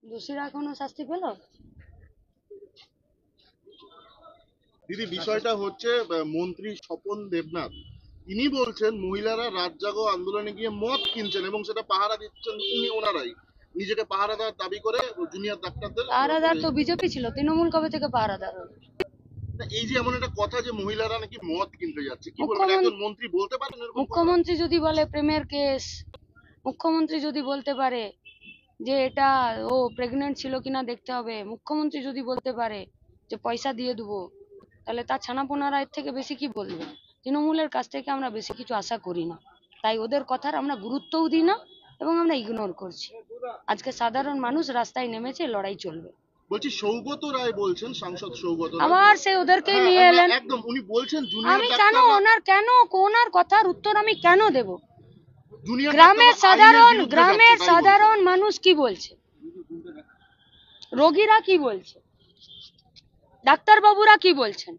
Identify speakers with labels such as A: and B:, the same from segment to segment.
A: দোষীরা এখনো শাস্তি পেল?
B: দিদি, বিষয়টা হচ্ছে মন্ত্রী স্বপন দেবনাথ তিনি বলছেন মহিলারা রাত জাগো আন্দোলনে গিয়ে মদ কিনছেন এবং সেটা পাহারা দিচ্ছেন ওনারাই, নিজেকে পাহারাদার দাবি করে জুনিয়র ডাক্তারদের।
A: পাহারাদার তো বিজেপি ছিল, তৃণমূল কবে থেকে পাহারাদার হলো?
B: এই যে এমন একটা কথা যে মহিলারা নাকি মদ কিনতে যাচ্ছে, কি বলবেন? একজন মন্ত্রী বলতে পারেন এরকম কথা?
A: মুখ্যমন্ত্রী যদি বলে প্রেমের কেস, মুখ্যমন্ত্রী যদি বলতে পারে যে এটা ও প্রেগনেন্ট ছিল কিনা দেখতে হবে, মুখ্যমন্ত্রী যদি বলতে পারে যে পয়সা দিয়ে দেবো, তাহলে তার ছানাপোনারা এর থেকে বেশি কি বলবে? তৃণমূলের কাছ থেকে আমরা বেশি কিছু আশা করি না, তাই ওদের কথার আমরা গুরুত্বও দিই না এবং আমরা ইগনোর করছি। আজকে সাধারণ মানুষ রাস্তায় নেমেছে, লড়াই চলবে।
B: বলছি সৌগত রায় বলছেন, সাংসদ সৌগত রায়
A: আবার সে ওদেরকে নিয়ে এলেন।
B: একদম উনি বলছেন
A: আমি কেন ওনার কথার উত্তর আমি কেন দেব?
B: জুনিয়র
A: গ্রামের সাধারণ মানুষ কি বলছে, রোগীরা কি বলছে, ডাক্তারবাবুরা কি বলছেন,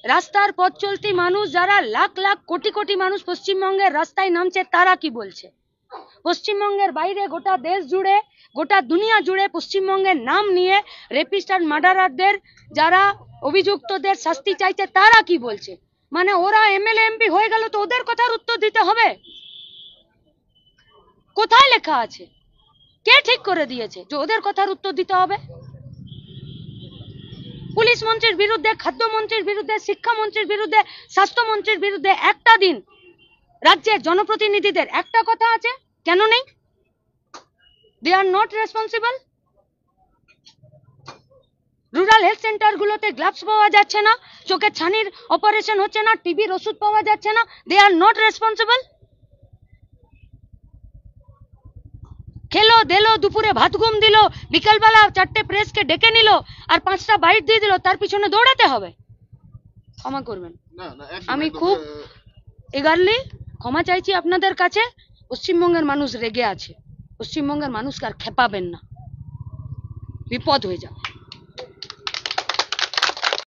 A: রাস্তার পথ চলতি মানুষ যারা লাখ লাখ কোটি কোটি মানুষ পশ্চিমবঙ্গের রাস্তায় নামছে তারা কি বলছে? পশ্চিমবঙ্গের বাইরে গোটা দেশ জুড়ে, গোটা দুনিয়া জুড়ে পশ্চিমবঙ্গের নাম নিয়ে রেপিস্ট আর মার্ডারারদের যারা অভিযুক্তদের শাস্তি চাইছে তারা কি বলছে? মানে ওরা এমএলএ এমপি হয়ে গেল তো ওদের কথার উত্তর দিতে হবে? কোথায় লেখা আছে? কে ঠিক করে দিয়েছে যে ওদের কথার উত্তর দিতে হবে? পুলিশ মন্ত্রীর বিরুদ্ধে, খাদ্যমন্ত্রীর বিরুদ্ধে, শিক্ষামন্ত্রীর বিরুদ্ধে, স্বাস্থ্যমন্ত্রীর বিরুদ্ধে একটা দিন রাজ্যের জনপ্রতিনিধিদের একটা কথা আছে, কেন নেই? They are not responsible. Rural health centre গুলোতে গ্লাভস পাওয়া যাচ্ছে না, চোখের ছানির অপারেশন হচ্ছে না, টিবির ওষুধ পাওয়া যাচ্ছে না, দে আর নট রেসপন্সিবল। খেলো দেলো, দুপুরে ভাত ঘুম দিল, বিকালবেলা 4টে প্রেসকে ডেকে নিল আর 5টা বাইট দিয়ে দিল, তার পিছনে দৌড়াতে হবে? ক্ষমা করবেন, আমি খুব এগারলি ক্ষমা চাইছি আপনাদের কাছে। পশ্চিমবঙ্গের মানুষ রেগে আছে, পশ্চিমবঙ্গের মানুষকে আর খেপাবেন না, বিপদ হয়ে যাবে।